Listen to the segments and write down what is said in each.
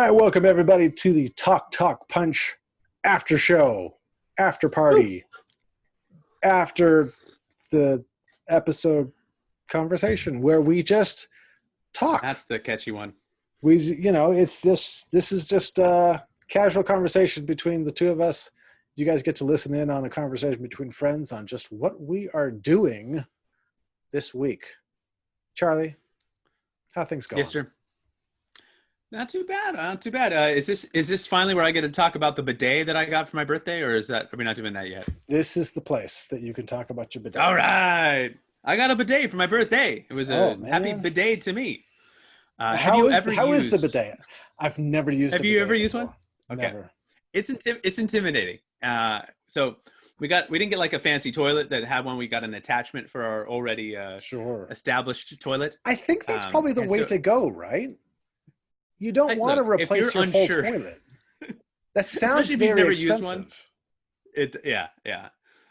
right, welcome everybody to the Talk Punch after show, after party, after the episode conversation where we just talk. That's the catchy one. It's this is just a casual conversation between the two of us. You guys get to listen in on a conversation between friends on just what we are doing this week. Charlie, how things going? Yes, sir. Not too bad. Not too bad. Is this finally where I get to talk about the bidet that I got for my birthday, or are we not doing that yet? This is the place that you can talk about your bidet. All right. I got a bidet for my birthday. It was a happy bidet to me. How is the bidet? I've never used. Have you ever used one? Okay. Never. It's intimidating. So we didn't get like a fancy toilet that had one. We got an attachment for our already established toilet. I think that's probably the way to go, right? You don't want to replace your whole toilet. That sounds very expensive. Yeah.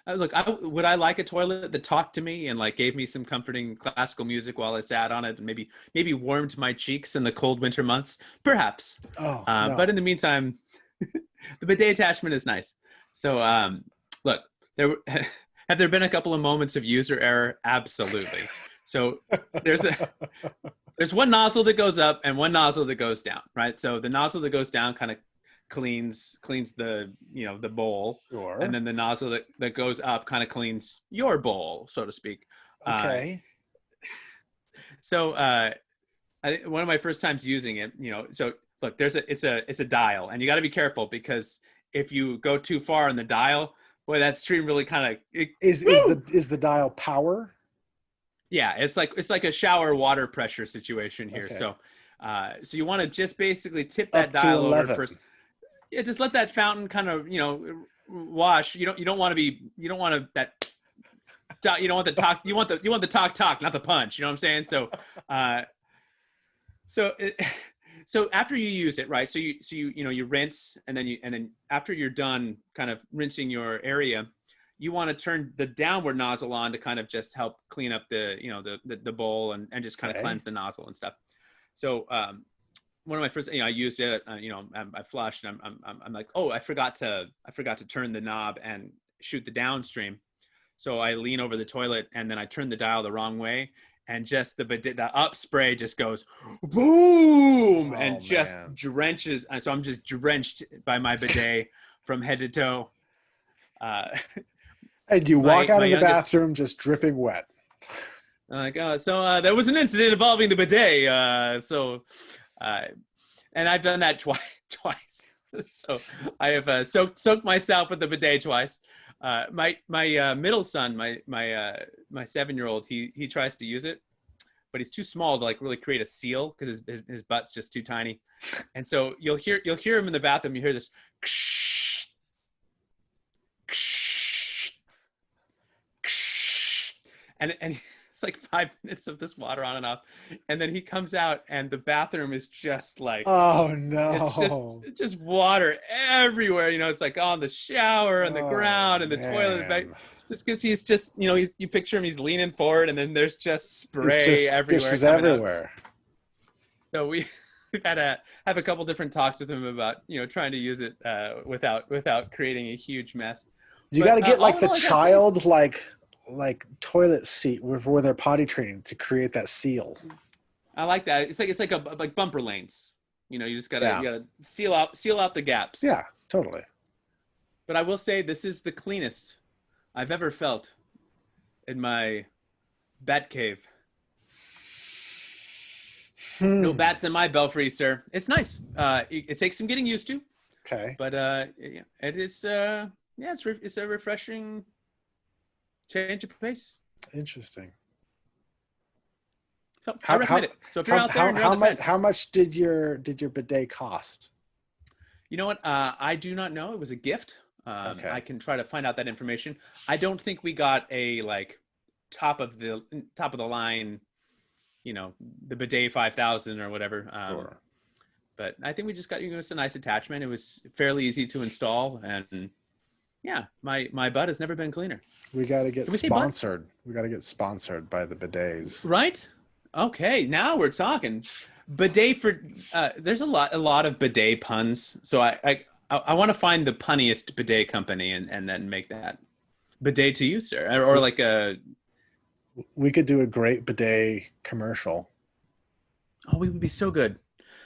Would I like a toilet that talked to me and like gave me some comforting classical music while I sat on it, and maybe warmed my cheeks in the cold winter months? Perhaps. No. But in the meantime, the bidet attachment is nice. So look, have there been a couple of moments of user error? Absolutely. So there's one nozzle that goes up and one nozzle that goes down, right? So the nozzle that goes down kind of cleans the the bowl, sure. And then the nozzle that goes up kind of cleans your bowl, so to speak. Okay. So one of my first times using it, so look, it's a dial, and you got to be careful because if you go too far in the dial, boy, that stream really kind of is the dial power. Yeah, it's like a shower water pressure situation here. Okay. So you want to just basically tip that dial over first. Yeah, just let that fountain kind of wash. You want the talk, not the punch. You know what I'm saying? So after you use it, right? So you rinse, and then after you're done kind of rinsing your area, you want to turn the downward nozzle on to kind of just help clean up the bowl and just kind of cleanse the nozzle and stuff. So one of my first, I used it, I flushed, and I'm like, oh, I forgot to turn the knob and shoot the downstream. So I lean over the toilet and then I turn the dial the wrong way, and just the up spray just goes boom and just drenches. And so I'm just drenched by my bidet from head to toe. And you walk out of the bathroom just dripping wet. Like, there was an incident involving the bidet. And I've done that twice. So I have soaked myself with the bidet twice. My middle son, my 7-year-old, he tries to use it, but he's too small to like really create a seal because his butt's just too tiny. And so you'll hear him in the bathroom. You hear this. And it's like 5 minutes of this water on and off, and then he comes out, and the bathroom is just like, oh no, it's just water everywhere. It's like on the shower and the ground and the toilet. Just because he's just, you picture him, he's leaning forward, and then there's just spray everywhere. So we've had to have a couple different talks with him about trying to use it without creating a huge mess. You got to get like the child like toilet seat where they're potty training to create that seal. I like that. It's like bumper lanes. You just gotta seal out the gaps. Yeah, totally. But I will say this is the cleanest I've ever felt in my bat cave. No bats in my belfry, sir. It's nice. It takes some getting used to. Okay. But it is it's a refreshing change of pace. Interesting. So I recommend it. So if you're out there and you're on the fence, how much did your bidet cost? You know what? I do not know. It was a gift. Okay. I can try to find out that information. I don't think we got a like top of the line, the bidet 5000 or whatever. Sure. But I think we just got it's a nice attachment. It was fairly easy to install, and yeah, my butt has never been cleaner. We got to get sponsored. We got to get sponsored by the bidets. Right? Okay, now we're talking. bidet for there's a lot of bidet puns. So I want to find the punniest bidet company and then make that bidet to you, sir, or like a. We could do a great bidet commercial. Oh, we would be so good.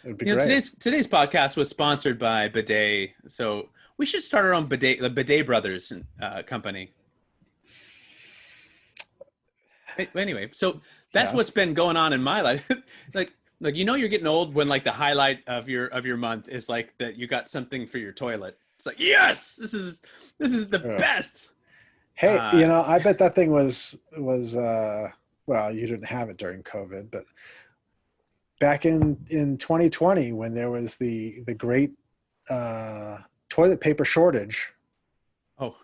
It would be You know, great. today's podcast was sponsored by Bidet, so we should start our own bidet, the Bidet Brothers company. Anyway, so that's what's been going on in my life. like you know, you're getting old when like the highlight of your month is like that you got something for your toilet. It's like, yes, this is the best. Hey, you know, I bet that thing was well, you didn't have it during COVID, but back in 2020 when there was the great toilet paper shortage. Oh,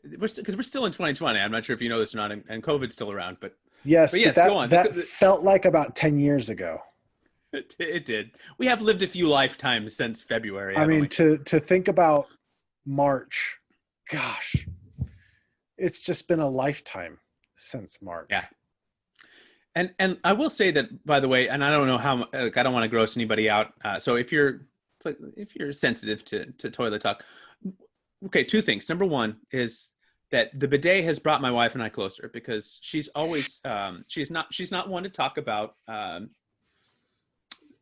because we're still in 2020. I'm not sure if you know this or not, and COVID's still around, but yes, go on. That felt like about 10 years ago. It did. We have lived a few lifetimes since February. I mean, to think about March, gosh, it's just been a lifetime since March. Yeah. And I will say that, by the way, and I don't know how, like, I don't want to gross anybody out. So if you're sensitive to toilet talk, okay, two things. Number one is that the bidet has brought my wife and I closer because she's always she's not one to talk about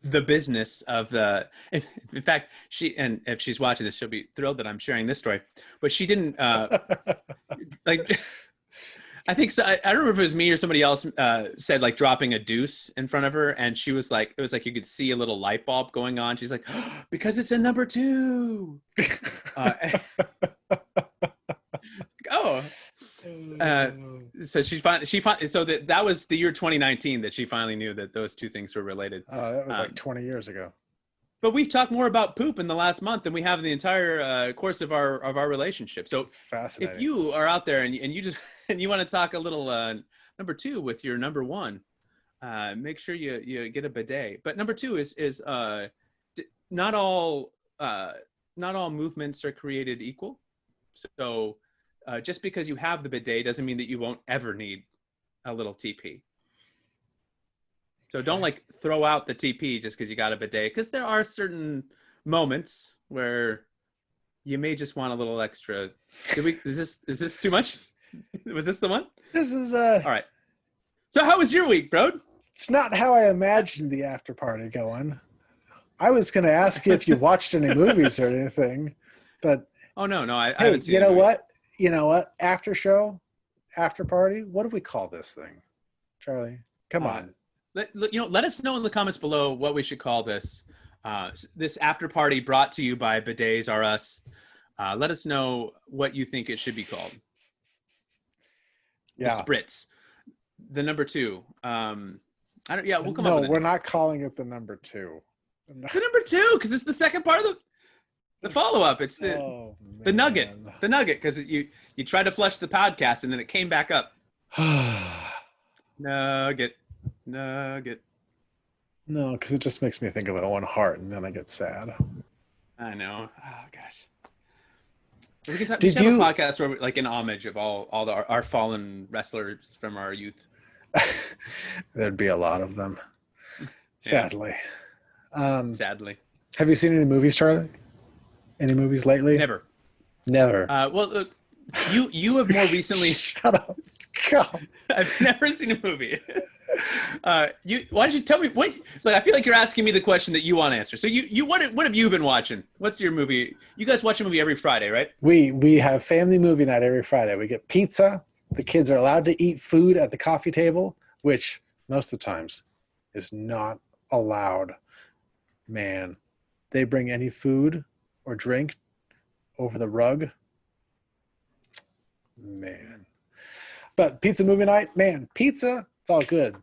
the business of the. In fact, and if she's watching this, she'll be thrilled that I'm sharing this story. But she didn't like. I think so. I don't remember if it was me or somebody else said like dropping a deuce in front of her, and she was like, it was like you could see a little light bulb going on. She's like, oh, because it's a number 2. Oh, so so that was the year 2019 that she finally knew that those two things were related. That was like 20 years ago. But we've talked more about poop in the last month than we have in the entire course of our relationship. So it's fascinating. If you are out there and you just and you want to talk a little number 2 with your number 1, make sure you get a bidet. But number 2 is not all movements are created equal. So just because you have the bidet doesn't mean that you won't ever need a little TP. So don't like throw out the TP just because you got a bidet, because there are certain moments where you may just want a little extra. Is this too much? Was this the one? This is all right. So how was your week, bro? It's not how I imagined the after party going. I was going to ask you if you watched any movies or anything, but oh no, I hey, haven't seen. You know what? After show, after party. What do we call this thing, Charlie? Come on. Let us know in the comments below what we should call this. This after party brought to you by Bidets R Us. Let us know what you think it should be called. Yeah. The spritz. The number 2. We'll come up with it. No, we're not calling it the number 2. The number 2, because it's the second part of the follow-up. It's the nugget. The nugget, because you tried to flush the podcast and then it came back up. Nugget. No, because it just makes me think of Owen Hart, and then I get sad. I know. Oh gosh. We can we should have a podcast where, like, in homage of all our fallen wrestlers from our youth. There'd be a lot of them. Sadly. Sadly. Have you seen any movies, Charlie? Any movies lately? Never. Well, look, you have more recently. Shut up. God. I've never seen a movie. Why don't you tell me what? Like, I feel like you're asking me the question that you want to answer. So what have you been watching? What's your movie? You guys watch a movie every Friday, right? We have family movie night every Friday. We get pizza. The kids are allowed to eat food at the coffee table, which most of the times is not allowed. Man, they bring any food or drink over the rug. Man. But pizza movie night, man, pizza, it's all good.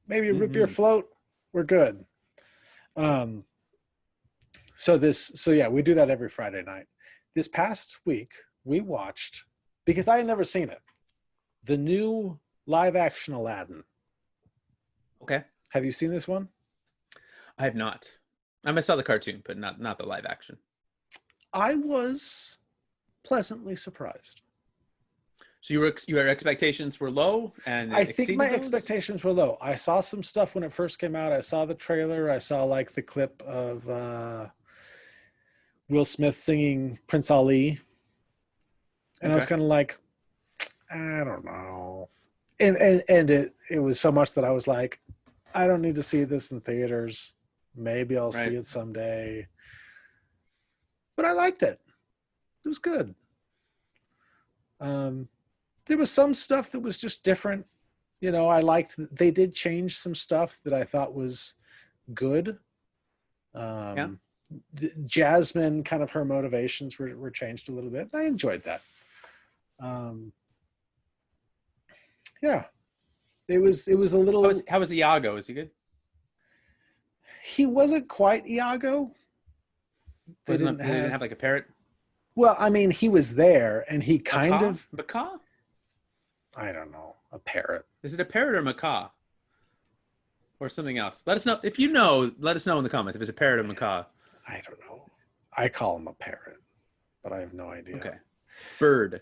Maybe a root beer float, we're good. So we do that every Friday night. This past week, we watched, because I had never seen it, the new live action Aladdin. Okay. Have you seen this one? I have not. I saw the cartoon, but not the live action. I was pleasantly surprised. So your expectations were low, and I think my those? expectations were low. I saw some stuff when it first came out. I saw the trailer. I saw like the clip of Will Smith singing Prince Ali, and I was kind of like, I don't know. And it was so much that I was like, I don't need to see this in theaters. Maybe I'll see it someday. But I liked it. It was good. There was some stuff that was just different. You know, I liked they did change some stuff that I thought was good. Jasmine, kind of her motivations were changed a little bit. I enjoyed that. Yeah. It was a little. How was Iago? Is he good? He wasn't quite Iago. They didn't have like a parrot. Well, I mean, he was there, and he kind of macaw. I don't know, a parrot. Is it a parrot or macaw, or something else? Let us know if you know. Let us know in the comments if it's a parrot or macaw. I don't know. I call him a parrot, but I have no idea. Okay, bird.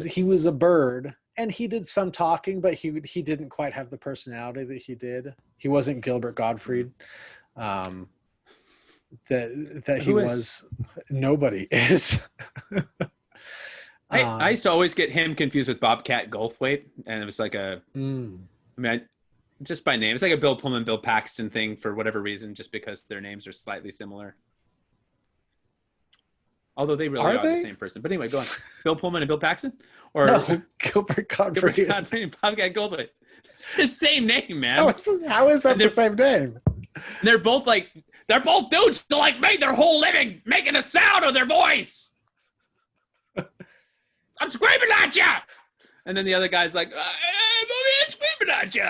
He was a bird. And he did some talking, but he didn't quite have the personality that he did. He wasn't Gilbert Gottfried. That he was. Nobody is. I used to always get him confused with Bobcat Goldthwait, and it was like I mean, just by name, it's like a Bill Pullman, Bill Paxton thing for whatever reason, just because their names are slightly similar. Although they really are the same person. But anyway, go on. Bill Pullman and Bill Paxton? Or no, Gilbert Gottfried. Gilbert Gottfried and Bobcat Goldthwait. It's the same name, man. How is that the same name? They're both dudes that like made their whole living making a sound with their voice. I'm screaming at you. And then the other guy's like, I'm screaming at you.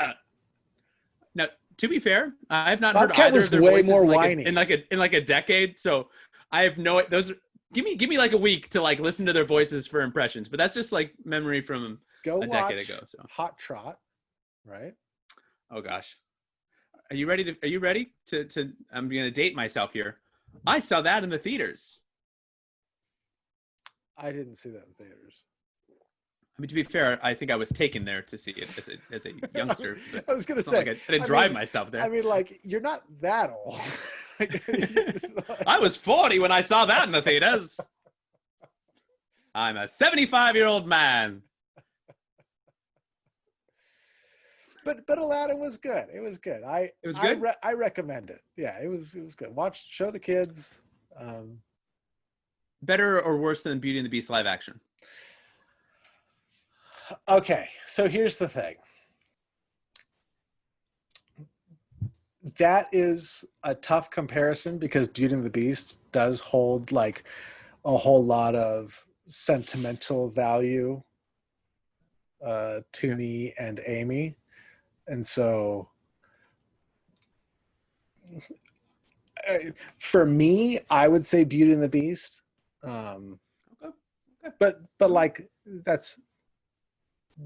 Now, to be fair, I have not heard either of their voices more whiny. in like a decade. So I have no those. Give me like a week to like listen to their voices for impressions, but that's just like memory from a decade ago. So Hot Trot, right? Oh gosh, are you ready to? I'm gonna date myself here. I saw that in the theaters. I didn't see that in theaters. I mean, to be fair, I think I was taken there to see it as a youngster. I was gonna say like I didn't drive myself there. I mean, like you're not that old. I was 40 when I saw that in the theaters. I'm a 75-year-old man. But Aladdin was good. It was good. It was good. I recommend it. Yeah, it was good. Show the kids. Better or worse than Beauty and the Beast live action? Okay, so here's the thing. That is a tough comparison because Beauty and the Beast does hold like a whole lot of sentimental value to me and Amy. And so for me, I would say Beauty and the Beast. But like that's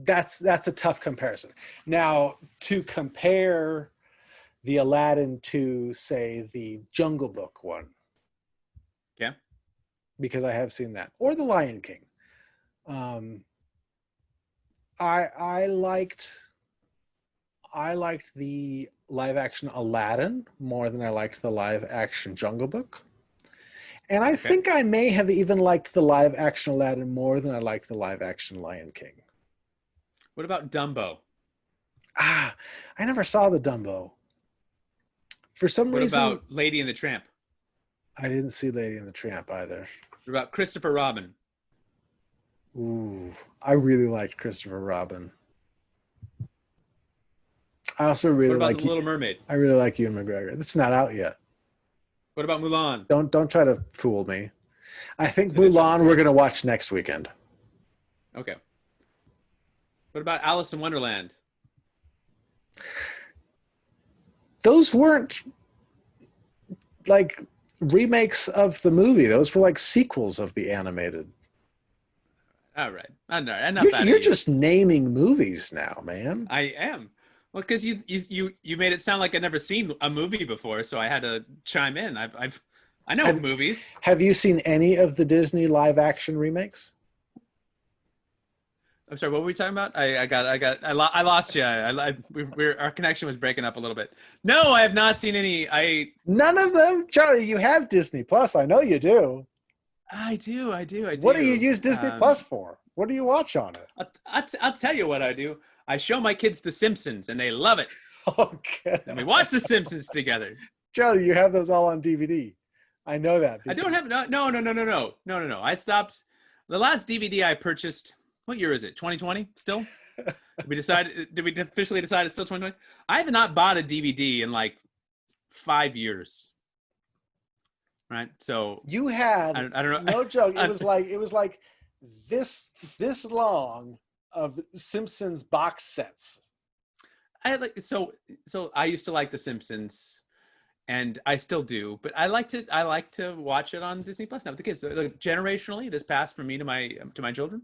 a tough comparison. Now to compare the Aladdin to, say, the Jungle Book one. Yeah. Because I have seen that. Or the Lion King. I liked the live action Aladdin more than I liked the live action Jungle Book. And I think I may have even liked the live action Aladdin more than I liked the live action Lion King. What about Dumbo? I never saw the Dumbo. For some reason. What about Lady and the Tramp? I didn't see Lady and the Tramp either. What about Christopher Robin? Ooh, I really liked Christopher Robin. I also really like The Little Mermaid. I really like Ewan McGregor. That's not out yet. What about Mulan? Don't try to fool me. I think Mulan we're gonna watch next weekend. Okay. What about Alice in Wonderland? Those weren't like remakes of the movie. Those were like sequels of the animated. All right. I'm You're just naming movies now, man. I am. Well, because you made it sound like I'd never seen a movie before, so I had to chime in. I know movies. Have you seen any of the Disney live action remakes? I'm sorry. What were we talking about? I lost you. Our connection was breaking up a little bit. No, I have not seen any. None of them, Charlie. You have Disney Plus. I know you do. I do. What do you use Disney Plus for? What do you watch on it? I'll tell you what I do. I show my kids The Simpsons, and they love it. Okay. And we watch The Simpsons together. Charlie, you have those all on DVD. I know that. I don't have no. I stopped. The last DVD I purchased. What year is it? 2020 still? Did we officially decide it's still 2020? I have not bought a DVD in like 5 years. Right? So you had, I don't know. No joke. It was like this long of Simpsons box sets. So I used to like The Simpsons, and I still do, but I like to watch it on Disney Plus now with the kids. Like, generationally, it has passed from me to my children,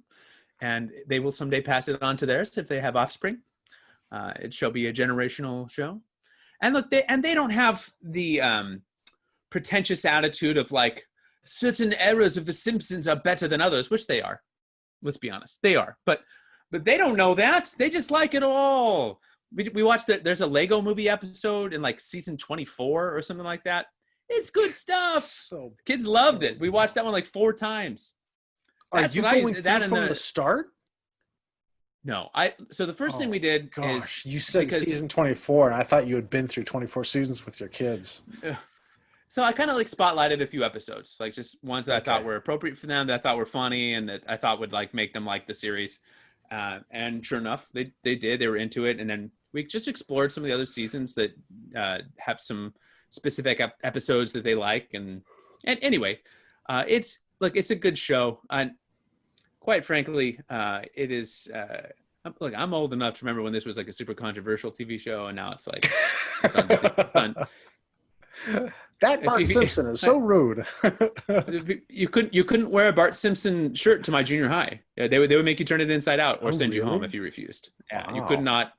and they will someday pass it on to theirs if they have offspring. It shall be a generational show. And look, they don't have the pretentious attitude of like certain eras of The Simpsons are better than others, which they are. Let's be honest, they are. But they don't know that. They just like it all. We watched there's a Lego movie episode in like season 24 or something like that. It's good stuff. Kids loved it. We watched that one like 4 times. Are you going through from the start? No, so the first thing we did is you said season 24, and I thought you had been through 24 seasons with your kids. So I kind of like spotlighted a few episodes, like just ones that I thought were appropriate for them, that I thought were funny, and that I thought would like make them like the series. And sure enough, they did. They were into it, and then we just explored some of the other seasons that have some specific episodes that they like. And anyway, it's a good show. And quite frankly, it is. Look, I'm old enough to remember when this was like a super controversial TV show, and now it's like it's obviously fun. That Bart Simpson is so rude. You couldn't wear a Bart Simpson shirt to my junior high. Yeah, they would make you turn it inside out or send you home if you refused. Yeah, wow. You could not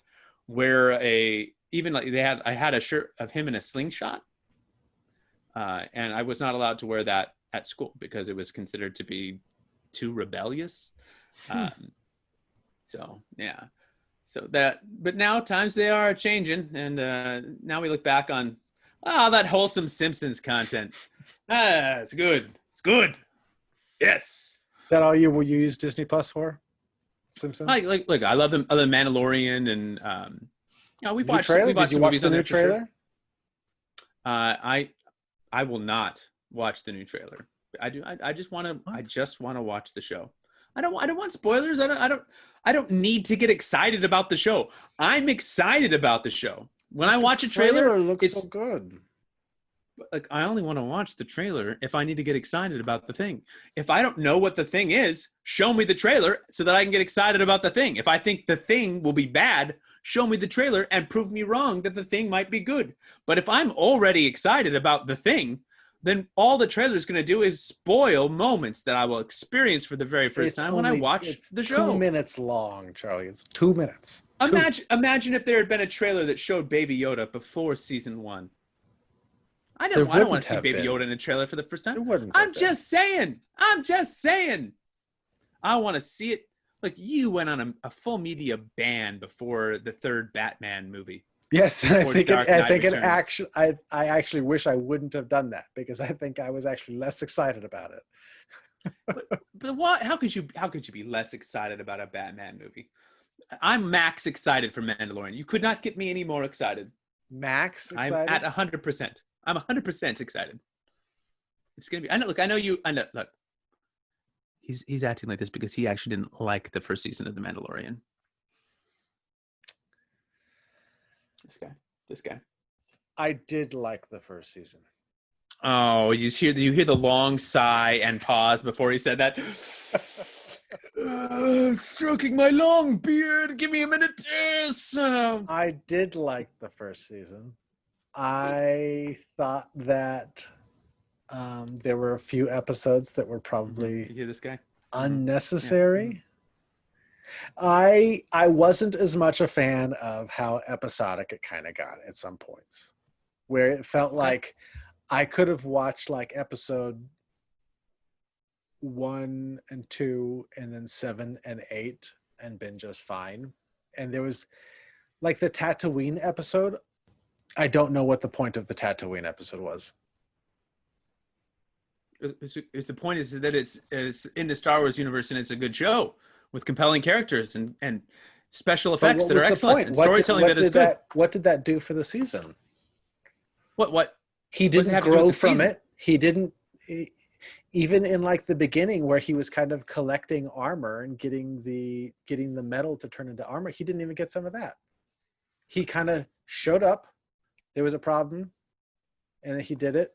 wear I had a shirt of him in a slingshot, and I was not allowed to wear that at school because it was considered to be too rebellious. So yeah, but now times they are changing, and now we look back on that wholesome Simpsons content. It's good. It's good. Yes. Is that all you use Disney Plus for? Simpsons. Like I love the Mandalorian, and we've watched. Did you watch the new trailer? I will not watch the new trailer. I do. I just want to. I just want to watch the show. I don't want spoilers. I don't need to get excited about the show. I'm excited about the show. When I watch a trailer, looks so good. Like, I only want to watch the trailer if I need to get excited about the thing. If I don't know what the thing is, show me the trailer so that I can get excited about the thing. If I think the thing will be bad, show me the trailer and prove me wrong that the thing might be good. But if I'm already excited about the thing, then all the trailer is going to do is spoil moments that I will experience for the very first time when I watch the show. 2 minutes long, Charlie. It's 2 minutes. Imagine if there had been a trailer that showed Baby Yoda before season 1. I don't want to see Baby Yoda in a trailer for the first time. I'm just saying. I want to see it. Like, you went on a full media ban before the third Batman movie. Yes, I actually wish I wouldn't have done that, because I think I was actually less excited about it. but what? How could you be less excited about a Batman movie? I'm max excited for Mandalorian. You could not get me any more excited. Max excited? I'm at 100%. I'm 100% excited. It's gonna be. I know. Look, I know you. I know. Look, he's acting like this because he actually didn't like the first season of The Mandalorian. This guy. I did like the first season. Oh, you hear the long sigh and pause before he said that. Stroking my long beard. Give me a minute. I did like the first season. I thought that there were a few episodes that were probably you hear this guy? Unnecessary. Yeah. I wasn't as much a fan of how episodic it kind of got at some points, where it felt like I could have watched like episode 1 and 2 and then 7 and 8 and been just fine. And there was like the Tatooine episode. I don't know what the point of the Tatooine episode was. The point is that it's in the Star Wars universe and it's a good show with compelling characters and special effects that are excellent and storytelling that is good. What did that do for the season? What? He didn't grow from it. He didn't, even in like the beginning where he was kind of collecting armor and getting the metal to turn into armor. He didn't even get some of that. He kind of showed up. There was a problem, and then he did it,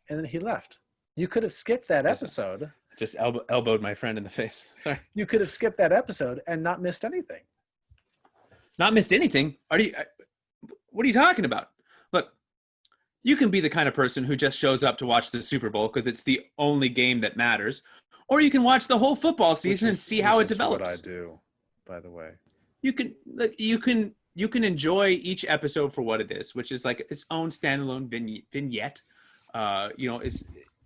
and then he left. You could have skipped that episode. Just elbowed my friend in the face. Sorry. You could have skipped that episode and not missed anything. Not missed anything? What are you talking about? Look, you can be the kind of person who just shows up to watch the Super Bowl because it's the only game that matters, or you can watch the whole football season and see how it develops. What I do, by the way. You can enjoy each episode for what it is, which is like its own standalone vignette.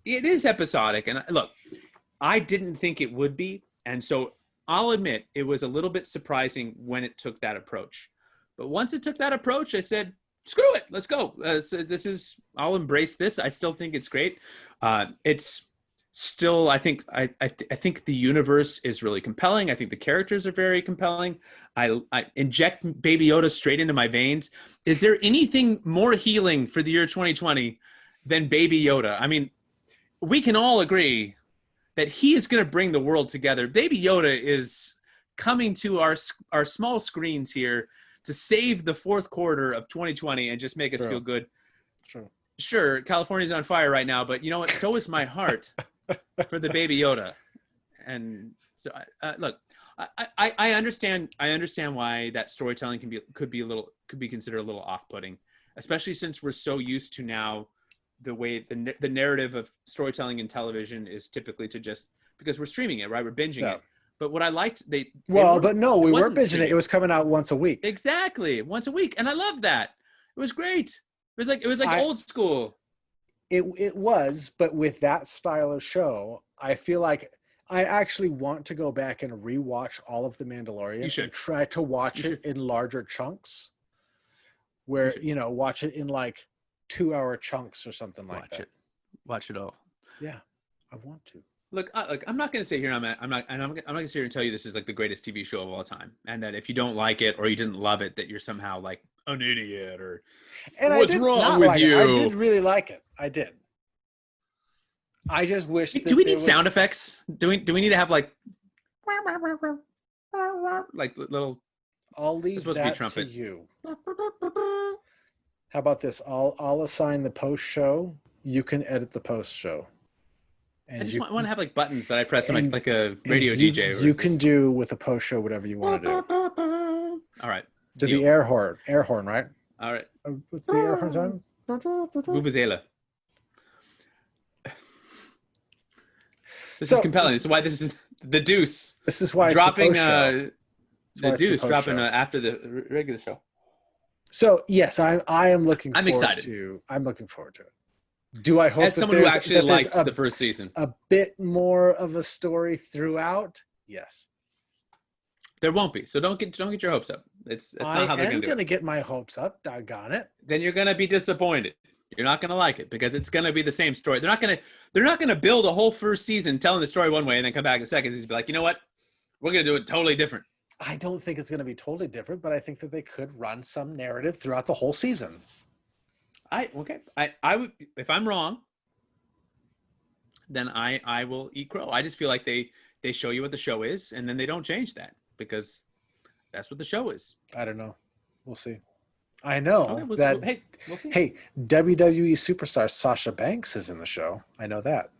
It is episodic. And look, I didn't think it would be. And so I'll admit it was a little bit surprising when it took that approach. But once it took that approach, I said, screw it, let's go. I'll embrace this. I still think it's great. It's still, I think the universe is really compelling. I think the characters are very compelling. I inject Baby Yoda straight into my veins. Is there anything more healing for the year 2020 than Baby Yoda? I mean, we can all agree that he is going to bring the world together. Baby Yoda is coming to our small screens here to save the fourth quarter of 2020 and just make us feel good. Sure, California's on fire right now, but you know what? So is my heart for the Baby Yoda. And so, look, I understand why that storytelling could be considered a little off-putting, especially since we're so used to now the way the narrative of storytelling in television is typically to just, because we're streaming it, right? We're binging it. But what I liked, we weren't binging it. It was coming out once a week. Exactly, once a week, and I loved that. It was great. It was like old school. It was, but with that style of show, I feel like I actually want to go back and rewatch all of The Mandalorian. You should and try to watch it in larger chunks, where watch it in like 2-hour chunks or something like that. Watch it all. Yeah, I want to. Look, I'm not going to sit here. I'm not going to sit here and tell you this is like the greatest TV show of all time, and that if you don't like it or you didn't love it, that you're somehow like an idiot or what's wrong with you. I did really like it. I did. I just wish. Do we need sound effects? Do we need to have like little? I'll leave that to you. How about this? I'll assign the post show. You can edit the post show. And I just want to have like buttons that I press on like a radio DJ. You can do with a post show whatever you want to do. All right. To the air horn, right? All right. What's the air horn sound? Vuvuzela. This is compelling. This is why this is the Deuce. This is why dropping the Deuce dropping after the regular show. So yes, I am looking. I'm excited. I'm looking forward to it. Do I hope as someone who actually liked the first season a bit more of a story throughout? Yes. There won't be. So don't get your hopes up. It's not how they're going to do it. I'm going to get my hopes up. Doggone it. Then you're going to be disappointed. You're not going to like it because it's going to be the same story. They're not going to build a whole first season telling the story one way and then come back in the second season and be like, you know what? We're going to do it totally different. I don't think it's going to be totally different, but I think that they could run some narrative throughout the whole season. I would, if I'm wrong, then I will eat crow. I just feel like they show you what the show is and then they don't change that because that's what the show is. I don't know. We'll see. I know we'll see. Hey, WWE superstar Sasha Banks is in the show. I know that.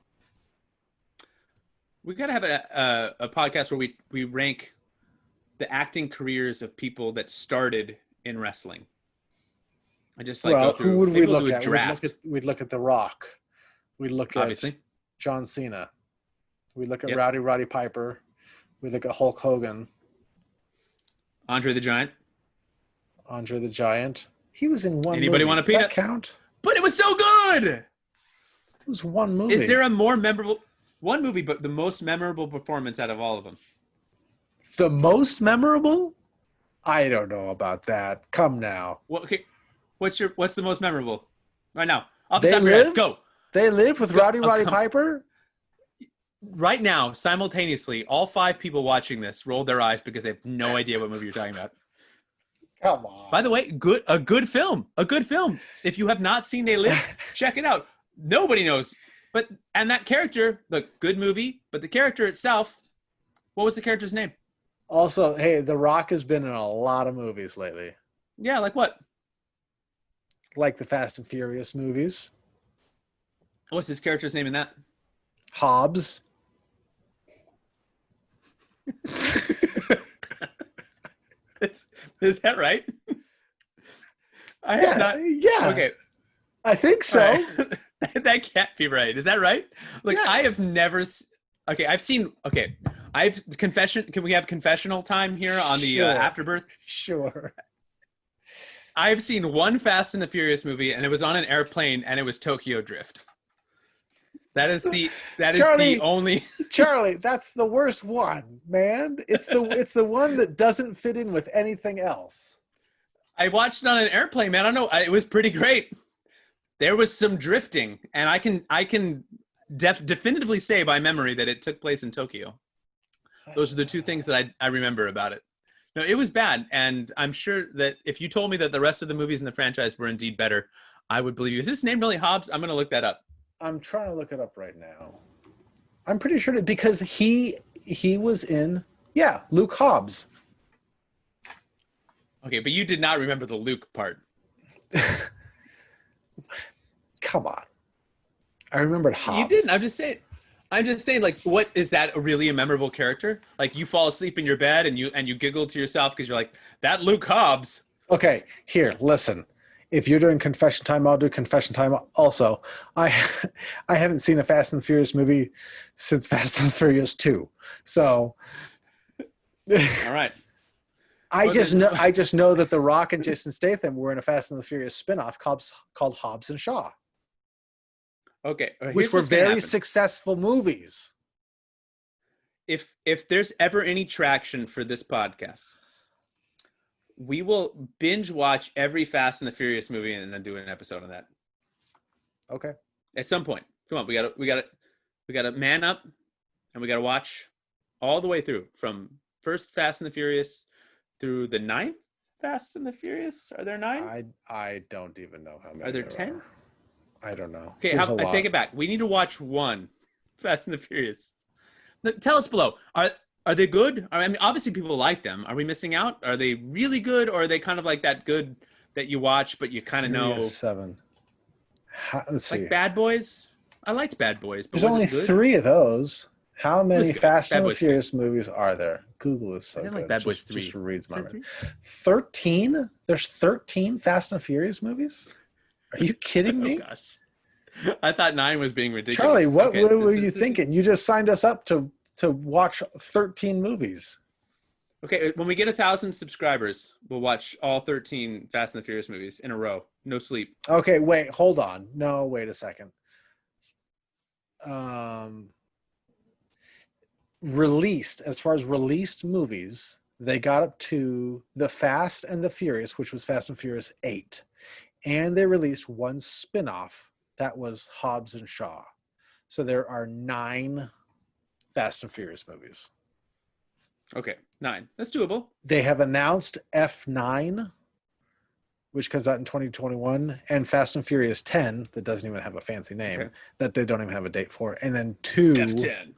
We got to have a podcast where we rank the acting careers of people that started in wrestling. I just go through. Who would we look at? We'd look at The Rock. We'd look at John Cena. We'd look at Roddy Piper. We'd look at Hulk Hogan. Andre the Giant. He was in one. Anybody movie. want a peanut? Does that count? But it was so good. It was one movie. Is there a more memorable one movie, but the most memorable performance out of all of them? The most memorable? I don't know about that. Come now. Well, okay. What's the most memorable right now? Off the They top of your head, Live? go. They Live with Go. Roddy Piper? Right now, simultaneously, all 5 people watching this rolled their eyes because they have no idea what movie you're talking about. Come on. By the way, a good film. A good film. If you have not seen They Live, check it out. Nobody knows. And that character, look, good movie, but the character itself, what was the character's name? Also, hey, The Rock has been in a lot of movies lately. Yeah, like what? Like the Fast and Furious movies. What's his character's name in that? Hobbs. Is that right? Yeah. Okay. I think so. Right. That can't be right. Is that right? Like, yeah. I have never. Okay, I've seen. Okay, I've confession. Can we have confessional time here on the Afterbirth? Sure. I've seen one Fast and the Furious movie, and it was on an airplane, and it was Tokyo Drift. That is the only Charlie, that's the worst one, man. It's the one that doesn't fit in with anything else. I watched it on an airplane, man. I don't know. It was pretty great. There was some drifting, and I can definitively say by memory that it took place in Tokyo. Those are the 2 things that I remember about it. No, it was bad, and I'm sure that if you told me that the rest of the movies in the franchise were indeed better, I would believe you. Is his name really Hobbs? I'm going to look that up. I'm trying to look it up right now. I'm pretty sure because he was in Luke Hobbs. Okay, but you did not remember the Luke part. Come on. I remembered Hobbs. You didn't. I'm just saying, like, what is that really a memorable character? Like, you fall asleep in your bed and you giggle to yourself because you're like, that Luke Hobbs. Okay, here, listen. If you're doing confession time, I'll do confession time also. I haven't seen a Fast and Furious movie since Fast and Furious 2. So all right. I just know that The Rock and Jason Statham were in a Fast and the Furious spinoff called Hobbs and Shaw. Okay. Which were very successful movies. If there's ever any traction for this podcast, we will binge watch every Fast and the Furious movie and then do an episode on that. Okay. At some point. Come on, we gotta man up and we gotta watch all the way through from first Fast and the Furious through the 9th Fast and the Furious. Are there 9? I don't even know how many. Are there 10? I don't know. Okay, I take it back. We need to watch one Fast and the Furious. Tell us below. Are they good? I mean, obviously people like them. Are we missing out? Are they really good, or are they kind of like that good that you watch but you kind of know? 7. Let's see. Like Bad Boys. I liked Bad Boys, but there's only 3 of those. How many Fast and the Furious movies are there? Google is so good. Like Bad Boys 3. Just reads my mind. 13? There's 13 Fast and Furious movies? Are you kidding me? Oh, gosh. I thought 9 was being ridiculous. Charlie, what were you thinking? You just signed us up to watch 13 movies. Okay, when we get 1,000 subscribers, we'll watch all 13 Fast and the Furious movies in a row. No sleep. Okay, wait, hold on. No, wait a second. As far as released movies, they got up to The Fast and the Furious, which was Fast and Furious 8. And they released one spin-off that was Hobbs and Shaw. So there are 9 Fast and Furious movies. Okay, 9. That's doable. They have announced F9, which comes out in 2021, and Fast and Furious 10, that doesn't even have a fancy name, that they don't even have a date for, and then 2 F10.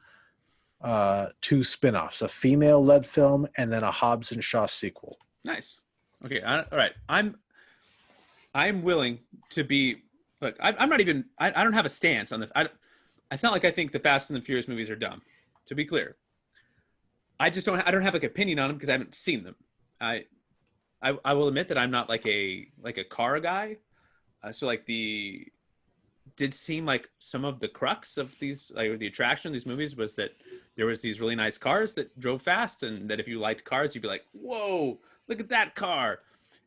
2 spin-offs, a female-led film, and then a Hobbs and Shaw sequel. Nice. Okay, all right. I'm willing to be. Look, I'm not even. I don't have a stance on the. It's not like I think the Fast and the Furious movies are dumb. To be clear, I just don't. I don't have an opinion on them because I haven't seen them. I will admit that I'm not like a car guy. So like did seem like some of the crux of these, like the attraction of these movies was that there was these really nice cars that drove fast, and that if you liked cars, you'd be like, whoa, look at that car.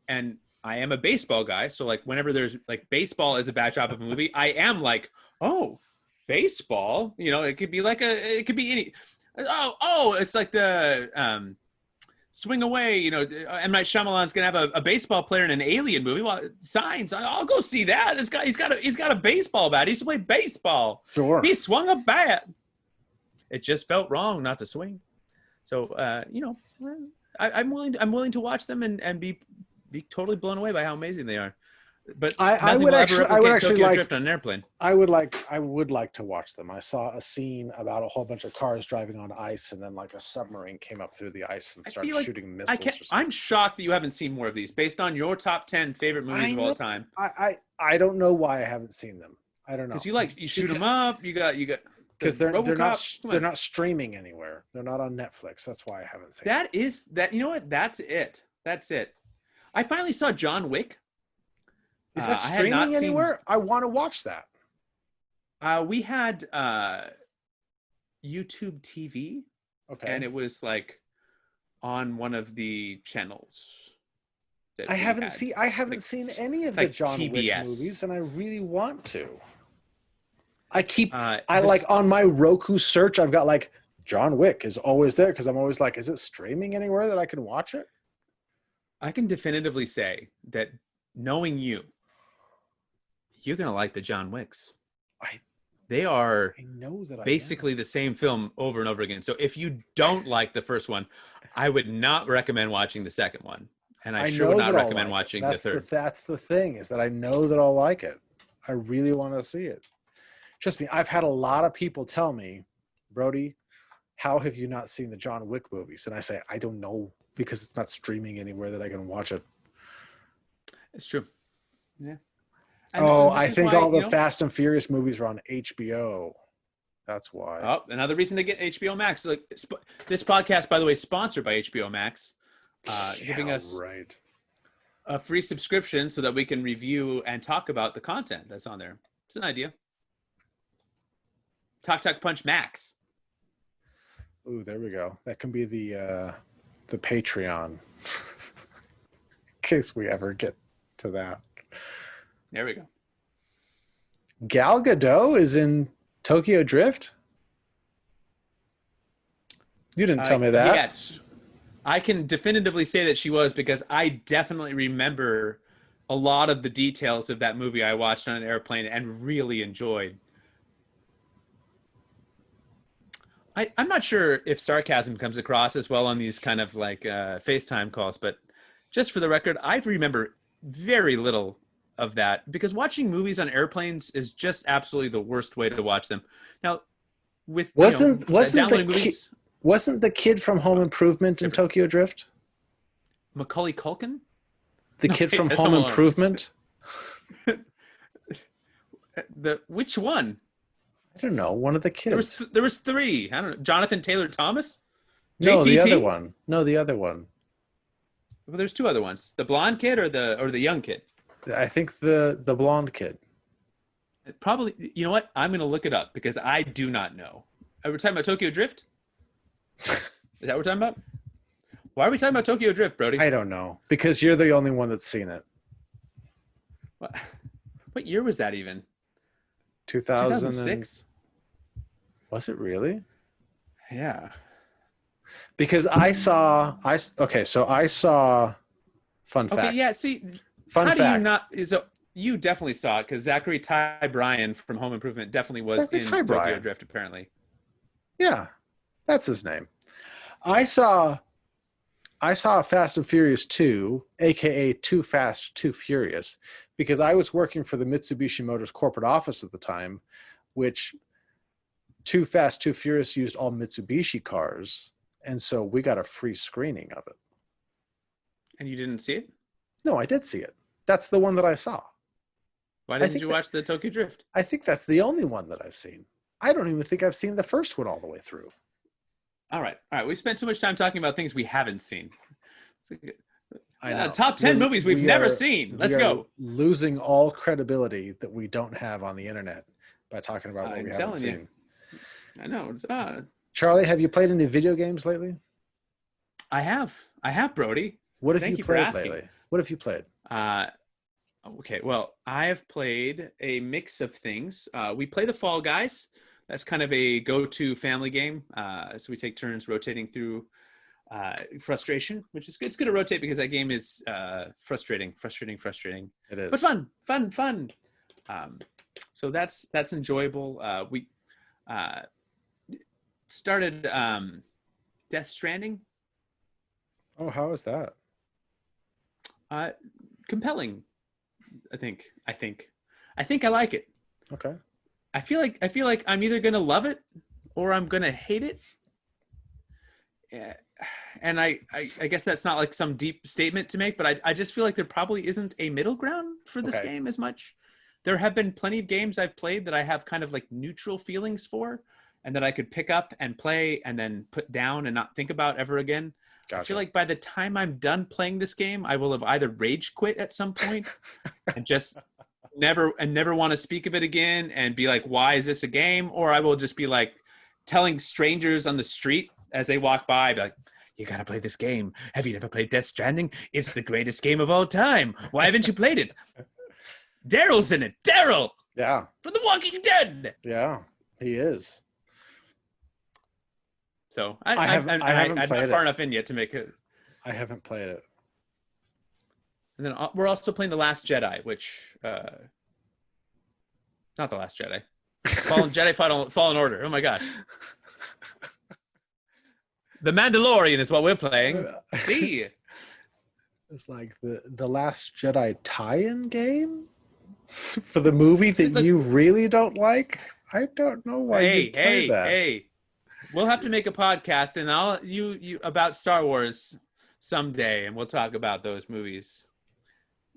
And I am a baseball guy, so like whenever there's like baseball as a backdrop of a movie, I am like, oh, baseball. You know, it could be any. Oh, it's like the swing away. You know, M. Night Shyamalan's gonna have a baseball player in an Alien movie. Well, signs. I'll go see that. He's got a baseball bat. He used to play baseball. Sure. He swung a bat. It just felt wrong not to swing. So you know, I'm willing to watch them and be totally blown away by how amazing they are. But I would actually like Drift on an airplane. I would like to watch them. I saw a scene about a whole bunch of cars driving on ice, and then like a submarine came up through the ice and started shooting missiles. I'm shocked that you haven't seen more of these based on your top 10 favorite movies of all time. I don't know why I haven't seen them. I don't know. Because you shoot them up. You got because they're not streaming anywhere. They're not on Netflix. That's why I haven't seen them. You know what? That's it. I finally saw John Wick. Is that streaming anywhere? I want to watch that. We had YouTube TV, okay, and it was like on one of the channels. I haven't seen any of the John Wick movies, and I really want to. On my Roku search, I've got like John Wick is always there because I'm always like, is it streaming anywhere that I can watch it? I can definitively say that knowing you're gonna like the John Wicks. They are basically the same film over and over again. So if you don't like the first one, I would not recommend watching the second one, and I sure would not recommend watching the third. That's the thing, is that I know that I'll like it. I really want to see it. Trust me, I've had a lot of people tell me, Brody, how have you not seen the John Wick movies? And I say, I don't know, because it's not streaming anywhere that I can watch it. It's true. Yeah. I think all the Fast and Furious movies are on HBO. That's why. Oh, another reason to get HBO Max. Like this podcast, by the way, sponsored by HBO Max, giving us a free subscription so that we can review and talk about the content that's on there. It's an idea. Talk Punch Max. Ooh, there we go. That can be the Patreon, in case we ever get to that. There we go. Gal Gadot is in Tokyo Drift? You didn't tell me that. Yes. I can definitively say that she was, because I definitely remember a lot of the details of that movie I watched on an airplane and really enjoyed. I'm not sure if sarcasm comes across as well on these kind of like FaceTime calls, but just for the record, I remember very little of that, because watching movies on airplanes is just absolutely the worst way to watch them. Now, with wasn't the kid from Home Improvement in Tokyo Drift? Macaulay Culkin? From Home Improvement? Which one? I don't know. One of the kids. There was three. I don't know. Jonathan Taylor Thomas? No, JTT? the other one. No, the other one. Well, there's two other ones. The blonde kid or the young kid? I think the blonde kid. Probably. You know what? I'm going to look it up, because I do not know. Are we talking about Tokyo Drift? Is that what we're talking about? Why are we talking about Tokyo Drift, Brody? I don't know, because you're the only one that's seen it. What year was that even? 2006. Was it really? Yeah. Because I saw. Fun fact. Okay, yeah. See, fun how fact. do you not? You definitely saw it, because Zachary Ty Bryan from Home Improvement definitely was in Tokyo Drift, apparently. Yeah, that's his name. I saw Fast and Furious 2, aka Too Fast, Too Furious, because I was working for the Mitsubishi Motors corporate office at the time, which Too Fast, Too Furious used all Mitsubishi cars, and so we got a free screening of it. And you didn't see it? No, I did see it. That's the one that I saw. Why didn't you watch the Tokyo Drift? I think that's the only one that I've seen. I don't even think I've seen the first one all the way through. All right. We spent too much time talking about things we haven't seen. I know. Top 10 movies we've never seen. Let's go. Losing all credibility that we don't have on the internet by talking about what we haven't seen. I know. It's Charlie, have you played any video games lately? I have, Brody. What have you played lately? What have you played? Okay, well, I have played a mix of things. We play the Fall Guys. That's kind of a go-to family game. So we take turns rotating through frustration, which is good. It's good to rotate because that game is frustrating. It is. But fun. So that's enjoyable. We started Death Stranding. Oh, how is that? Compelling. I think I like it. Okay. I feel like I'm either gonna love it or I'm gonna hate it. Yeah. And I guess that's not like some deep statement to make, but I just feel like there probably isn't a middle ground for this game as much. There have been plenty of games I've played that I have kind of like neutral feelings for, and that I could pick up and play and then put down and not think about ever again. Gotcha. I feel like by the time I'm done playing this game, I will have either rage quit at some point and just never want to speak of it again and be like, why is this a game? Or I will just be like telling strangers on the street as they walk by, be like, you got to play this game. Have you never played Death Stranding? It's the greatest game of all time. Why haven't you played it? Daryl's in it. Daryl. Yeah. From The Walking Dead. Yeah, he is. So I'm not far enough in yet to make it. I haven't played it. And then we're also playing The Last Jedi, which not The Last Jedi. Fallen Order. Oh my gosh. The Mandalorian is what we're playing. See? It's like the Last Jedi tie-in game for the movie that you really don't like. I don't know why you play that. Hey, we'll have to make a podcast, and I'll you about Star Wars someday, and we'll talk about those movies.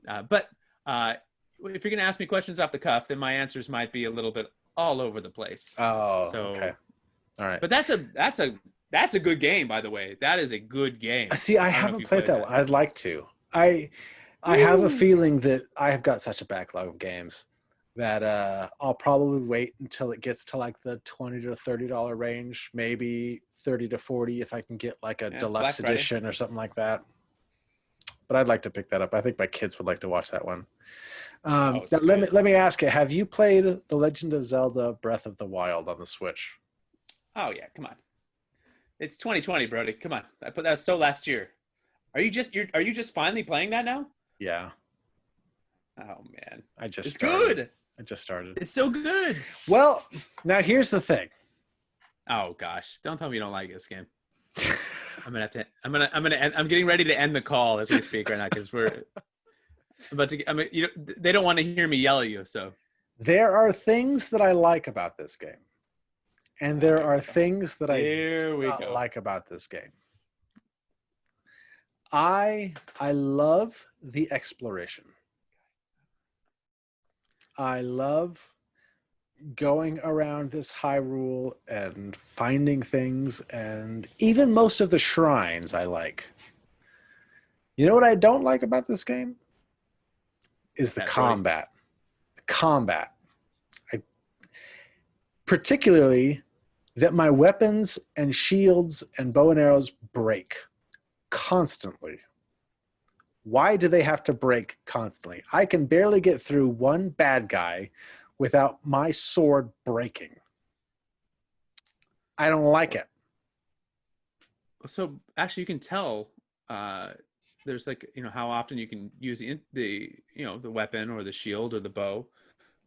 But if you're gonna ask me questions off the cuff, then my answers might be a little bit all over the place. Oh, so, okay, all right. But that's a good game, by the way. That is a good game. See, I haven't played that one. I'd like to. I have a feeling that I have got such a backlog of games that I'll probably wait until it gets to like the $20 to $30 range, maybe 30 to 40 if I can get like a deluxe edition or something like that. But I'd like to pick that up. I think my kids would like to watch that one. Let me ask you: have you played The Legend of Zelda: Breath of the Wild on the Switch? Oh yeah, come on. It's 2020, Brody. Come on. That was so last year. Are you just finally playing that now? Yeah. Oh man. It's good. I just started. It's so good. Well, now here's the thing. Oh gosh. Don't tell me you don't like this game. I'm getting ready to end the call as we speak right now because we're about to they don't want to hear me yell at you, so. There are things that I like about this game. And there are things that I don't like about this game. I love the exploration. I love going around this Hyrule and finding things, and even most of the shrines I like. You know what I don't like about this game? Is the combat. The combat. Particularly that my weapons and shields and bow and arrows break constantly. Why do they have to break constantly? I can barely get through one bad guy without my sword breaking. I don't like it. So actually you can tell there's like, how often you can use the weapon or the shield or the bow.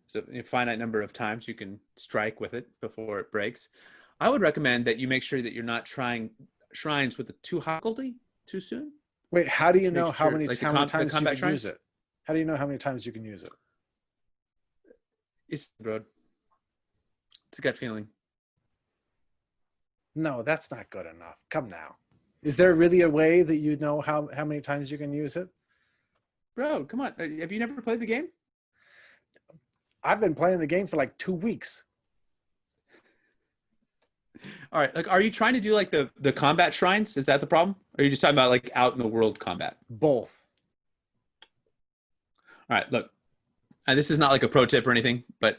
So a finite number of times you can strike with it before it breaks. I would recommend that you make sure that you're not trying shrines with the too difficulty too soon. Wait, how do you know how many times you can shrines? Use it? How do you know how many times you can use it? It's road. It's a gut feeling. No, that's not good enough. Come now. Is there really a way that you know how many times you can use it? Bro, come on. Have you never played the game? I've been playing the game for like 2 weeks. All right. Like, are you trying to do like the combat shrines? Is that the problem? Or are you just talking about like out in the world combat? Both. All right. Look, this is not like a pro tip or anything, but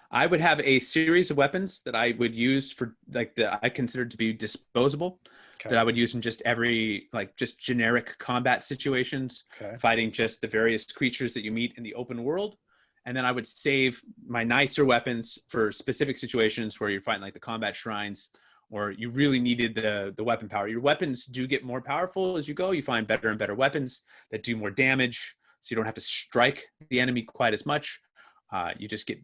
I would have a series of weapons that I would use for like I considered to be disposable. Okay. That I would use in just every like just generic combat situations, fighting just the various creatures that you meet in the open world. And then I would save my nicer weapons for specific situations where you're fighting like the combat shrines or you really needed the weapon power. Your weapons do get more powerful as you go. You find better and better weapons that do more damage, so you don't have to strike the enemy quite as much. You just get,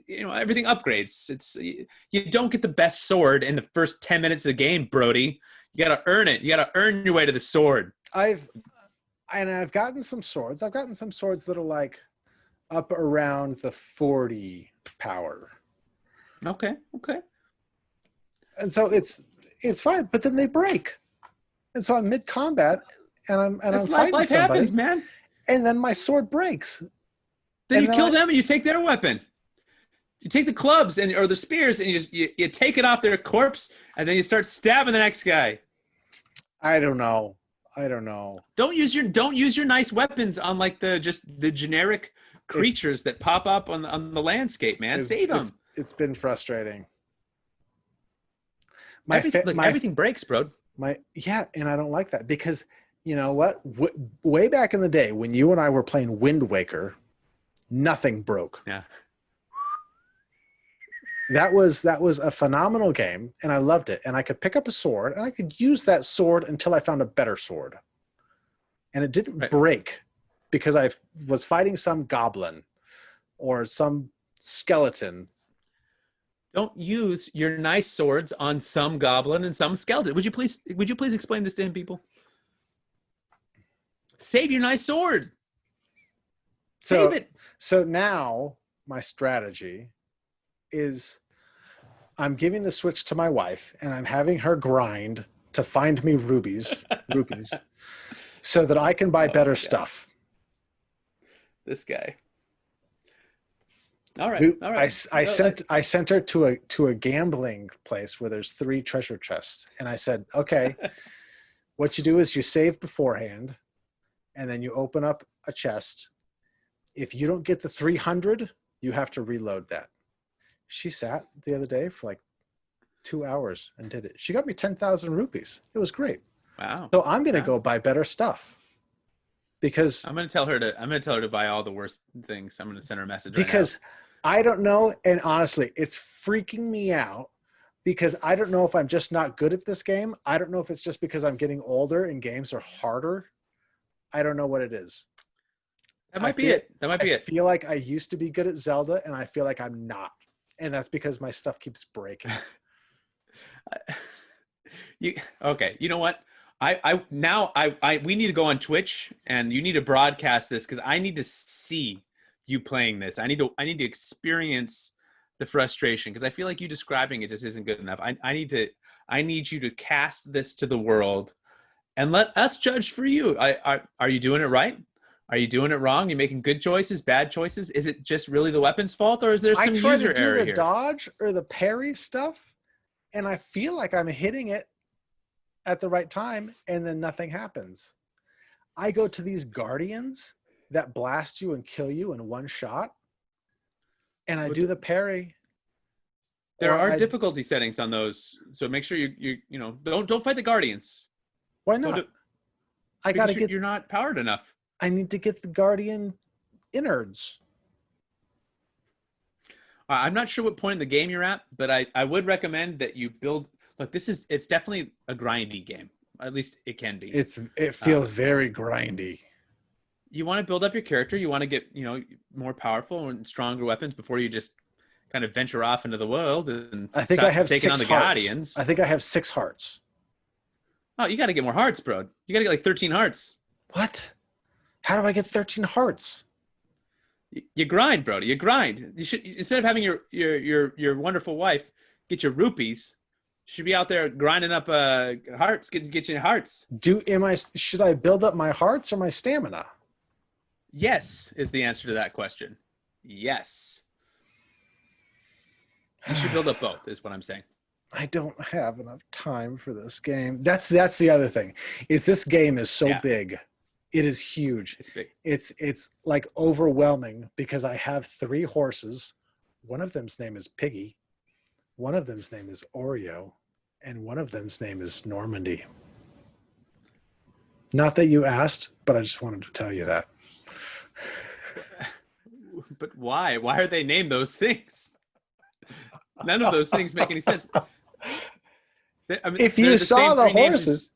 everything upgrades. You don't get the best sword in the first 10 minutes of the game, Brody. You got to earn it. You got to earn your way to the sword. I've gotten some swords. I've gotten some swords that are like up around the 40 power. Okay. And so it's fine, but then they break. And so I'm mid combat and I'm fighting life somebody, happens, man. And then my sword breaks. Then you kill them and you take their weapon. You take the clubs or the spears and you take it off their corpse, and then you start stabbing the next guy. I don't know. Don't use your nice weapons on like the generic creatures that pop up on the landscape, man. Save them. It's been frustrating. Everything breaks, bro. And I don't like that because you know what? Way back in the day when you and I were playing Wind Waker, nothing broke. Yeah. That was a phenomenal game, and I loved it. And I could pick up a sword, and I could use that sword until I found a better sword. And it didn't break because I was fighting some goblin or some skeleton. Don't use your nice swords on some goblin and some skeleton. Would you please explain this to him, people? Save your nice sword. Save it. So now my strategy is I'm giving the Switch to my wife and I'm having her grind to find me rupees, so that I can buy better stuff. This guy. All right. I sent her to a gambling place where there's 3 treasure chests, and I said, okay, what you do is you save beforehand, and then you open up a chest. If you don't get the 300, you have to reload that. She sat the other day for like 2 hours and did it. She got me 10,000 rupees. It was great. Wow. So I'm going to go buy better stuff because I'm going to tell her to buy all the worst things. I'm going to send her a message because I don't know. And honestly, it's freaking me out because I don't know if I'm just not good at this game. I don't know if it's just because I'm getting older and games are harder. I don't know what it is. That might be it. I feel like I used to be good at Zelda and I feel like I'm not. And that's because my stuff keeps breaking. Okay. You know what? We need to go on Twitch and you need to broadcast this because I need to see you playing this. I need to experience the frustration because I feel like you describing it just isn't good enough. I need you to cast this to the world and let us judge for you. Are you doing it right? Are you doing it wrong? You making good choices, bad choices? Is it just really the weapon's fault, or is there some user error here? I try to do the dodge or the parry stuff, and I feel like I'm hitting it at the right time, and then nothing happens. I go to these guardians that blast you and kill you in one shot, and I do the parry. There are difficulty settings on those, so make sure you don't fight the guardians. Why not? You're not powered enough. I need to get the guardian innards. I'm not sure what point in the game you're at, but I would recommend that you build. Look, it's definitely a grindy game. At least it can be. It feels very grindy. You want to build up your character. You want to get more powerful and stronger weapons before you just kind of venture off into the world and I think I have taking 6 on the hearts. guardians. I think I have 6 hearts. Oh, you got to get more hearts, bro. You got to get like 13 hearts. What? How do I get 13 hearts? You grind, Brody. You grind. You should, instead of having your wonderful wife get your rupees, you should be out there grinding up hearts. Get your hearts. Should I build up my hearts or my stamina? Yes, is the answer to that question. Yes. You should build up both, is what I'm saying. I don't have enough time for this game. That's the other thing. Is this game is so big. It is huge. It's big. It's like overwhelming because I have 3 horses. One of them's name is Piggy. One of them's name is Oreo. And one of them's name is Normandy. Not that you asked, but I just wanted to tell you that. But why? Why are they named those things? None of those things make any sense. I mean, If they're you the saw same the three names horses,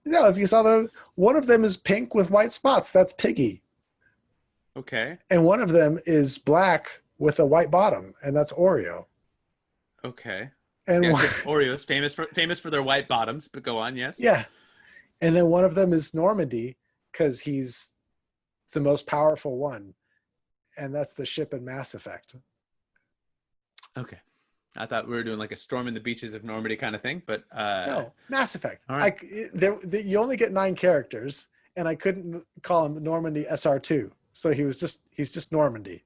no, if you saw one of them is pink with white spots. That's Piggy. Okay. And one of them is black with a white bottom, and that's Oreo. Okay. And Yeah, one, because Oreos famous for their white bottoms. But go on, yes. yeah, and then one of them is Normandy because he's the most powerful one, and that's the ship in Mass Effect. Okay. I thought we were doing like a storm in the beaches of Normandy kind of thing, but No, Mass Effect. all right. You only get 9 characters, and I couldn't call him Normandy SR2, so he's just Normandy.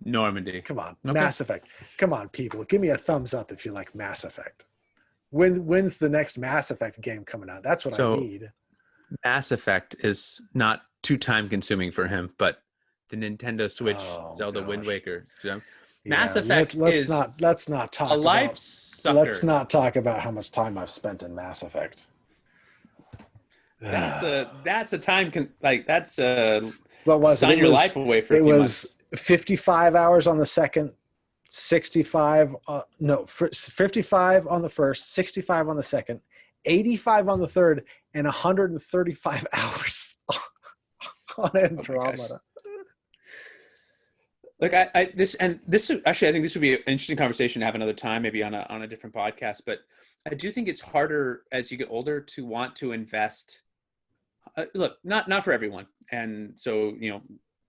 Normandy. Come on, Okay. Mass Effect. Come on, people, give me a thumbs up if you like Mass Effect. When's the next Mass Effect game coming out? That's what I need. Mass Effect is not too time consuming for him, but the Nintendo Switch Zelda Wind Waker. Mass Effect let's not talk a life about, sucker. let's not talk about how much time I've spent in Mass Effect. That's a time that's what was sign it? your life away for a few months. 55 hours on the second, 65 55 on the first, 65 on the second, 85 on the third, and 135 hours on Andromeda. Like I think this would be an interesting conversation to have another time, maybe on a different podcast. But I do think it's harder as you get older to want to invest. Look, not for everyone, and so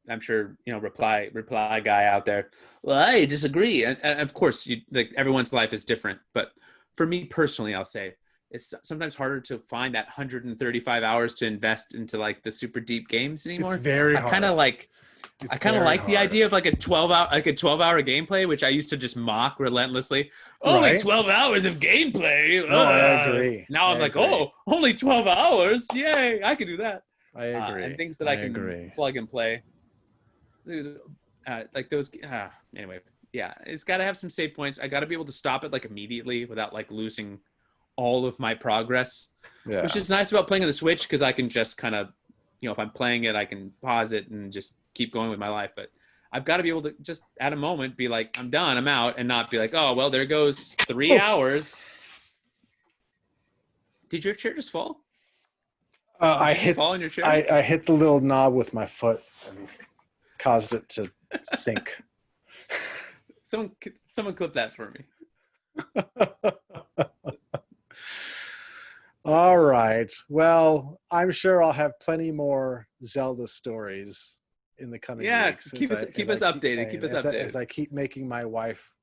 I'm sure reply guy out there. Well, I disagree, and of course, everyone's life is different. But for me personally, I'll say it's sometimes harder to find that 135 hours to invest into like the super deep games anymore. It's very hard. I kind of like the idea of like a 12-hour gameplay, which I used to just mock relentlessly. Only 12 hours of gameplay. No, I agree. Now I'm like, only 12 hours. Yay, I can do that. I agree. And things that I can plug and play. Like those. Anyway, yeah, it's got to have some save points. I got to be able to stop it like immediately without like losing all of my progress. Yeah. Which is nice about playing on the Switch because I can just kind of, if I'm playing it, I can pause it and just keep going with my life. But I've got to be able to just at a moment be like, I'm done, I'm out, and not be like, oh, well, there goes 3 hours. Did your chair just fall? I hit the little knob with my foot and caused it to sink. Someone clip that for me. All right. Well, I'm sure I'll have plenty more Zelda stories in the coming weeks. Keep us updated. Keep us updated as I keep making my wife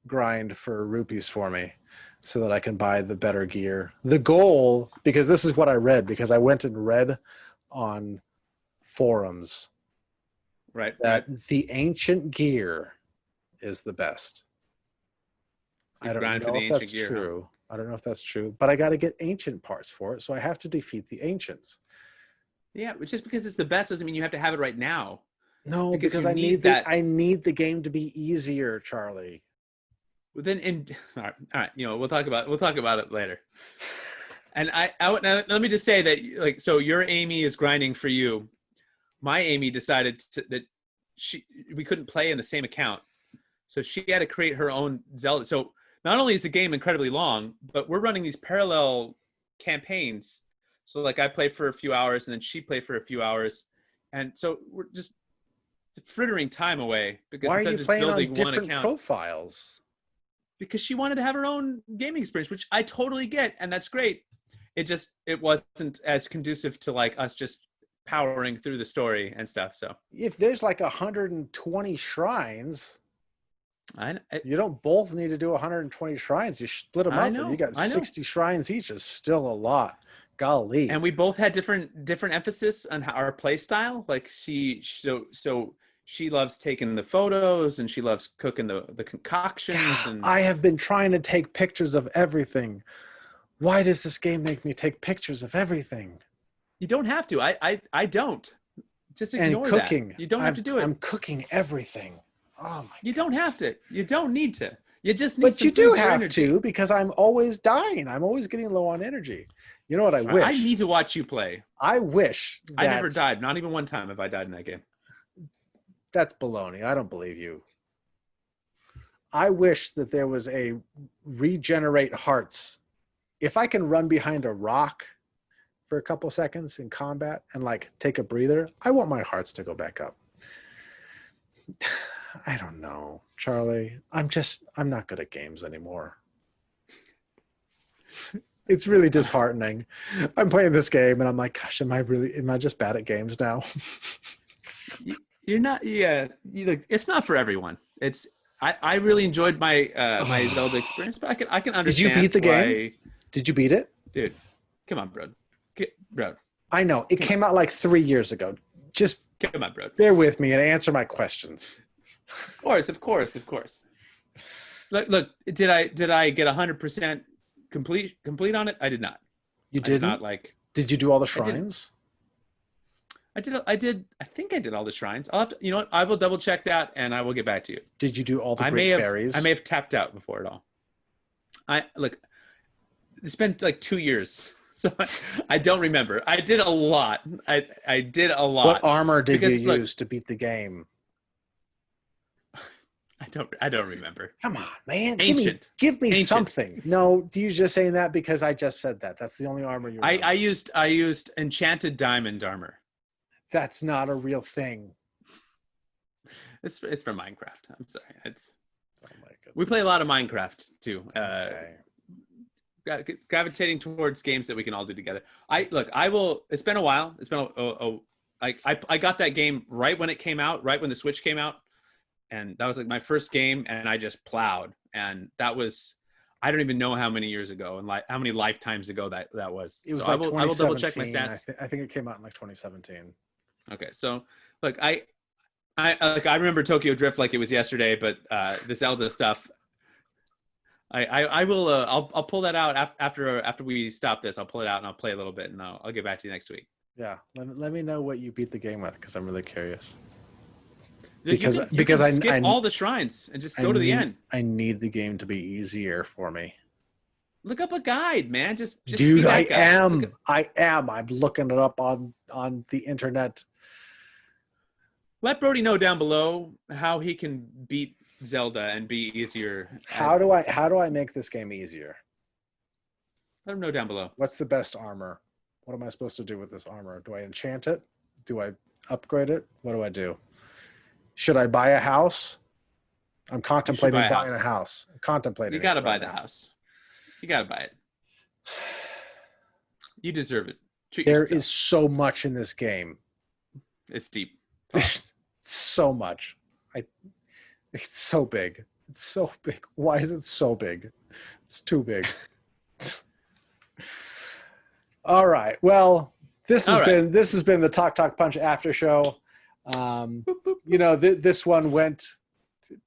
grind for rupees for me, so that I can buy the better gear. The goal, because this is what I read, because I went and read on forums, right, that the ancient gear is the best. I don't know if that's true. I don't know if that's true, but I got to get ancient parts for it, so I have to defeat the ancients. Yeah, but just because it's the best doesn't mean you have to have it right now. No, because I need the game to be easier, Charlie. Well, then, all right, we'll talk about it later. And now, let me just say that, so your Amy is grinding for you. My Amy decided that we couldn't play in the same account, so she had to create her own Zelda. So not only is the game incredibly long, but we're running these parallel campaigns. So like I play for a few hours and then she played for a few hours. And so we're just frittering time away because why instead are you of just playing building on different one account, profiles? Because she wanted to have her own gaming experience, which I totally get. And that's great. It wasn't as conducive to like us just powering through the story and stuff. So if there's like 120 shrines, you don't both need to do 120 shrines. You split them up, and you got 60 shrines each. Is still a lot. Golly. And we both had different emphasis on our play style. Like she loves taking the photos, and she loves cooking the concoctions. And I have been trying to take pictures of everything. Why does this game make me take pictures of everything? You don't have to. I don't. Just ignore cooking. that. You don't have to do it. I'm cooking everything. Oh my! You don't have to. You don't need to. You just need. But you do have to, because I'm always dying. I'm always getting low on energy. You know what I wish? I need to watch you play. I wish. I never died. Not even one time have I died in that game. That's baloney. I don't believe you. I wish that there was a regenerate hearts if I can run behind a rock for a couple seconds in combat and like take a breather, I want my hearts to go back up. I don't know, Charlie. I'm not good at games anymore. It's really disheartening. I'm playing this game and I'm like, gosh, am I just bad at games now? You're not. Yeah, it's not for everyone. I really enjoyed my my Zelda experience, but I can understand. Did you beat the game? Did you beat it? Dude, come on, bro. Bro. I know. It came out like 3 years ago. Just come on, bro. Bear with me and answer my questions. Of course. Look, did I get 100% complete on it? I did not. You did not? Did you do all the shrines? I did. I think I did all the shrines. I'll have to, you know what? I will double check that and I will get back to you. Did you do all the great fairies? I may have tapped out before it all. It's been like 2 years, so I don't remember. I did a lot. I did a lot. What armor did you use to beat the game? I don't remember. Come on, man. Ancient. Give me something. No, you just saying that because I just said that. That's the only armor you I used enchanted diamond armor. That's not a real thing. It's for Minecraft. I'm sorry. Oh my goodness. We play a lot of Minecraft too. Okay. Gravitating towards games that we can all do together. I will. It's been a while. It's been I got that game right when it came out, right when the Switch came out, and that was like my first game, and I just plowed. And that was, I don't even know how many years ago and like how many lifetimes ago that was. It was so like I will double check my stats. I think it came out in like 2017. Okay, so look, I remember Tokyo Drift like it was yesterday, but the Zelda stuff, I will I'll pull that out after we stop this. I'll pull it out and I'll play a little bit, and I'll get back to you next week. Yeah, let me know what you beat the game with, because I'm really curious. Because you can skip all the shrines and just go to the end. I need the game to be easier for me. Look up a guide, man. Just dude, I am. I'm looking it up on the internet. Let Brody know down below how he can beat Zelda and be easier. How do I make this game easier? Let him know down below. What's the best armor? What am I supposed to do with this armor? Do I enchant it? Do I upgrade it? What do I do? Should I buy a house? I'm contemplating buying a house. You got to buy the house. You got to buy it. You deserve it. There is so much in this game. It's deep. So much. It's so big. It's so big. Why is it so big? It's too big. All right. Well, this has been the Talk Punch after show. This one went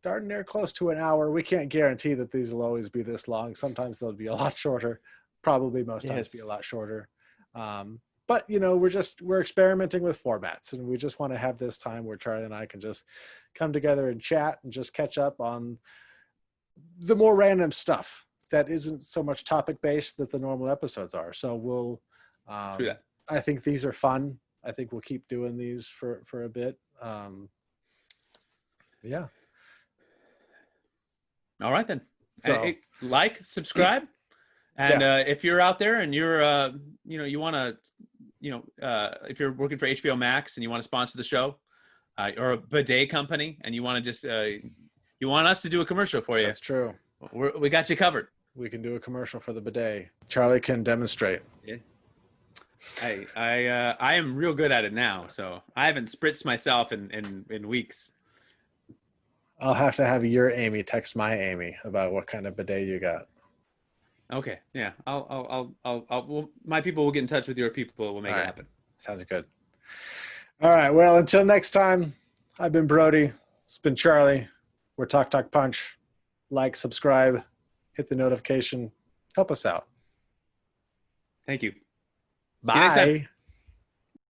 darn near close to an hour. We can't guarantee that these will always be this long. Sometimes they'll be a lot shorter. Probably most times be a lot shorter. But we're experimenting with formats, and we just want to have this time where Charlie and I can just come together and chat and just catch up on the more random stuff that isn't so much topic based that the normal episodes are. So we'll, I think these are fun. I think we'll keep doing these for a bit. Yeah. All right then. So, subscribe, and if you're out there and you're you want to if you're working for HBO Max and you want to sponsor the show, or a bidet company and you want to just you want us to do a commercial for you. That's true. We got you covered. We can do a commercial for the bidet. Charlie can demonstrate. Yeah. I am real good at it now, so I haven't spritzed myself in weeks. I'll have to have your Amy text my Amy about what kind of bidet you got. Okay. Yeah. My people will get in touch with your people. We'll make it happen. Sounds good. All right. Well, until next time, I've been Brody. It's been Charlie. We're Talk Punch. Like, subscribe, hit the notification. Help us out. Thank you. Bye.